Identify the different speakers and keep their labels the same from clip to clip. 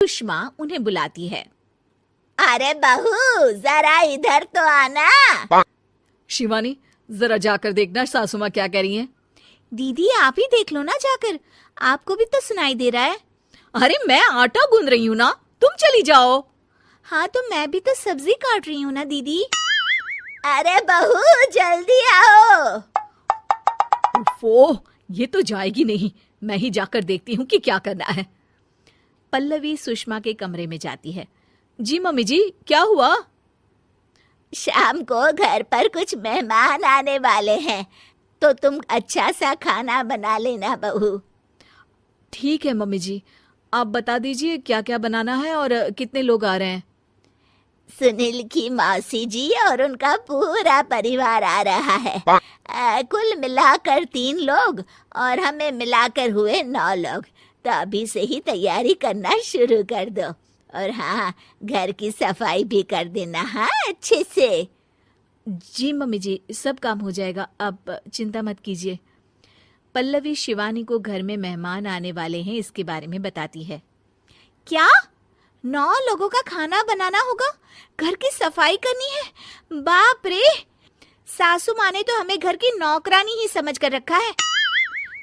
Speaker 1: सुषमा उन्हें बुलाती है।
Speaker 2: अरे बहू, जरा इधर तो आना।
Speaker 3: शिवानी, जरा जाकर देखना सासू माँ क्या कह रही हैं।
Speaker 1: दीदी आप ही देख लो ना जाकर, आपको भी तो सुनाई दे रहा है।
Speaker 3: अरे मैं आटा गूंद रही हूँ ना, तुम चली जाओ।
Speaker 1: हाँ तो मैं भी तो सब्जी काट रही हूँ ना दीदी।
Speaker 2: अरे बहू जल्दी आओ।
Speaker 3: ओफो, ये तो जाएगी नहीं, मैं ही जाकर देखती हूँ कि क्या करना है।
Speaker 1: पल्लवी सुषमा के कमरे में जाती है। जी मम्मी जी, क्या हुआ?
Speaker 2: शाम को घर पर कुछ मेहमान आने वाले हैं, तो तुम अच्छा सा खाना बना लेना बहू।
Speaker 3: ठीक है मम्मी जी, आप बता दीजिए क्या क्या बनाना है और कितने लोग आ रहे हैं।
Speaker 2: सुनील की मौसी जी और उनका पूरा परिवार आ रहा है। कुल मिलाकर 3 लोग और हमें मिलाकर हुए 9 लोग। तो अभी से ही तैयारी करना शुरू कर दो। और हाँ, घर की सफाई भी कर देना, हाँ अच्छे से।
Speaker 1: जी मम्मी जी, सब काम हो जाएगा, आप चिंता मत कीजिए। पल्लवी शिवानी को घर में मेहमान आने वाले हैं इसके बारे में बताती है। क्या 9 लोगों का खाना बनाना होगा, घर की सफाई करनी है? बाप रे, सासू माँ ने तो हमें घर की नौकरानी ही समझ कर रखा है।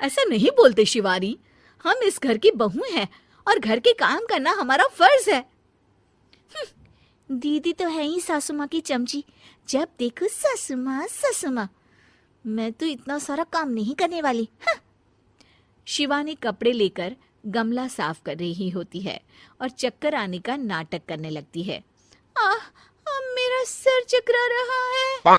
Speaker 3: ऐसा नहीं बोलते शिवानी, हम इस घर की बहू हैं और घर के काम करना हमारा फर्ज है।
Speaker 1: दीदी तो है ही सासू माँ की चमची, जब देखो सासू माँ सासू माँ। मैं तो इतना सारा काम नहीं करने वाली। शिवानी कपड़े लेकर गमला साफ कर रही होती है और चक्कर आने का नाटक करने लगती है। मेरा सर चकरा रहा है।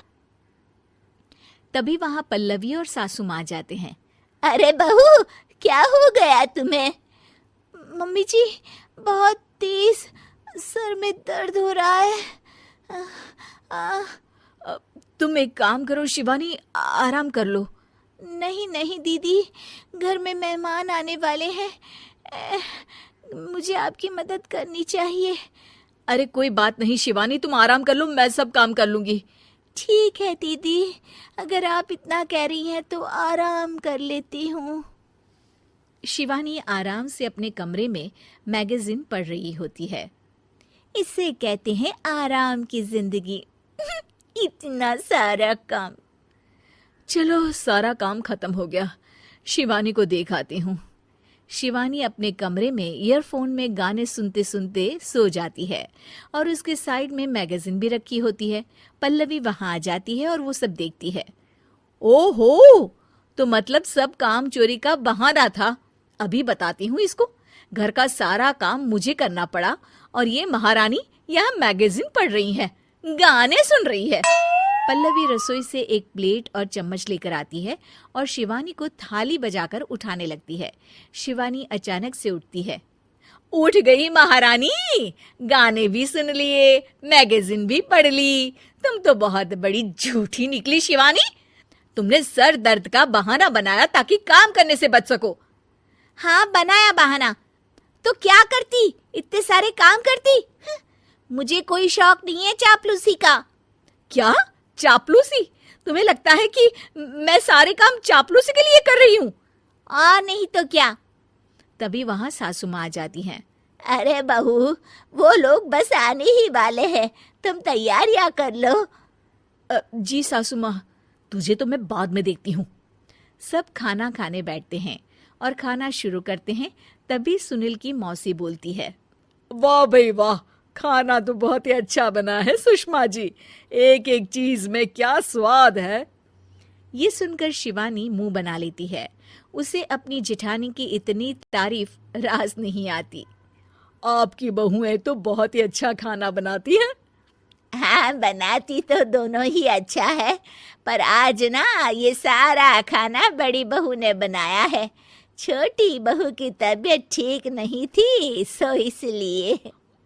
Speaker 1: तभी वहां पल्लवी और सासू माँ जाते हैं।
Speaker 2: अरे बहू, क्या हो गया तुम्हें?
Speaker 1: मम्मी जी, बहुत तेज सर में दर्द हो रहा है।
Speaker 3: तुम एक काम करो शिवानी, आराम कर लो।
Speaker 1: नहीं नहीं दीदी, घर में मेहमान आने वाले हैं, मुझे आपकी मदद करनी चाहिए।
Speaker 3: अरे कोई बात नहीं शिवानी, तुम आराम कर लो, मैं सब काम कर लूंगी।
Speaker 1: ठीक है दीदी, अगर आप इतना कह रही हैं तो आराम कर लेती हूँ। शिवानी आराम से अपने कमरे में मैगजीन पढ़ रही होती है। इसे कहते हैं आराम की जिंदगी। इतना सारा काम।
Speaker 3: चलो सारा काम खत्म हो गया, शिवानी को देख आती हूँ।
Speaker 1: शिवानी अपने कमरे में ईयरफोन में गाने सुनते सुनते सो जाती है और उसके साइड में मैगजीन भी रखी होती है। पल्लवी वहां आ जाती है और वो सब देखती है।
Speaker 3: ओहो, तो मतलब सब काम चोरी का बहाना था। अभी बताती हूँ इसको। घर का सारा काम मुझे करना पड़ा और ये महारानी यहाँ मैगजीन पढ़ रही है, गाने सुन रही है।
Speaker 1: पल्लवी रसोई से एक प्लेट और चम्मच लेकर आती है और शिवानी को थाली बजाकर उठाने लगती है। शिवानी अचानक से उठती है।
Speaker 3: उठ गई महारानी, गाने भी सुन लिए, मैगजीन भी पढ़ ली। तुम तो बहुत बड़ी झूठी निकली शिवानी। तुमने सर दर्द का बहाना बनाया ताकि काम करने से बच सको।
Speaker 1: हाँ बनाया बहाना, तो क्या करती, इतने सारे काम करती। मुझे कोई शौक नहीं है चापलूसी का।
Speaker 3: क्या चापलूसी? तुम्हें लगता है कि मैं सारे काम चापलूसी के लिए कर रही हूँ?
Speaker 1: नहीं तो क्या। तभी वहां सासू माँ आ जाती हैं।
Speaker 2: अरे बहू, वो लोग बस आने ही वाले हैं, तुम तैयारियां कर लो।
Speaker 3: जी सासू माँ, तुझे तो मैं बाद में देखती हूँ।
Speaker 1: सब खाना खाने बैठते हैं और खाना शुरू करते हैं। तभी सुनील की मौसी बोलती है।
Speaker 3: वाह भाई वाह, खाना तो बहुत ही अच्छा बना है सुषमा जी, एक एक चीज में क्या स्वाद है।
Speaker 1: ये सुनकर शिवानी मुंह बना लेती है। उसे अपनी जेठानी की इतनी तारीफ रास नहीं आती।
Speaker 3: आपकी बहुएं तो बहुत ही अच्छा खाना बनाती हैं।
Speaker 2: हाँ, बनाती तो दोनों ही अच्छा है, पर आज ना ये सारा खाना बड़ी बहू ने बनाया है। छोटी बहू की तबीयत ठीक नहीं थी, सो इसलिए।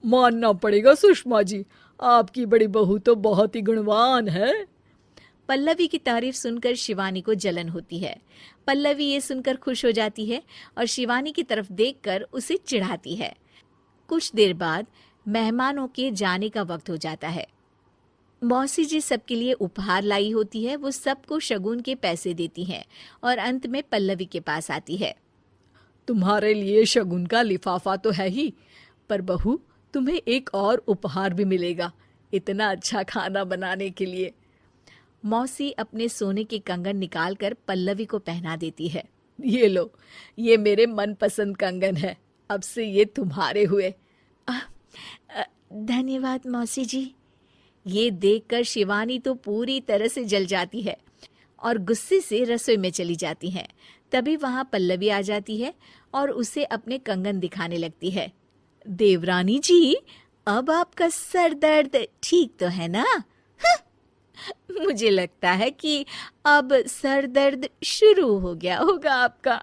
Speaker 3: मानना पड़ेगा सुषमा जी, आपकी बड़ी बहू तो बहुत ही गुणवान है।
Speaker 1: पल्लवी की तारीफ सुनकर शिवानी को जलन होती है। पल्लवी ये सुनकर खुश हो जाती है और शिवानी की तरफ देखकर उसे चिढ़ाती है। कुछ देर बाद मेहमानों के जाने का वक्त हो जाता है। मौसी जी सबके लिए उपहार लाई होती है। वो सबको शगुन के पैसे देती हैं और अंत में पल्लवी के पास आती है।
Speaker 3: तुम्हारे लिए शगुन का लिफाफा तो है ही, पर बहू, तुम्हें एक और उपहार भी मिलेगा इतना अच्छा खाना बनाने के लिए। मौसी अपने सोने के कंगन निकालकर पल्लवी को पहना देती है। ये लो, ये मेरे मनपसंद कंगन है, अब से ये तुम्हारे हुए।
Speaker 1: धन्यवाद मौसी जी।
Speaker 3: ये देखकर शिवानी तो पूरी तरह से जल जाती है और गुस्से से रसोई में चली जाती है। तभी वहां पल्लवी आ जाती है और उसे अपने कंगन दिखाने लगती है। देवरानी जी, अब आपका सर दर्द ठीक तो है ना? मुझे लगता है कि अब सर दर्द शुरू हो गया होगा आपका।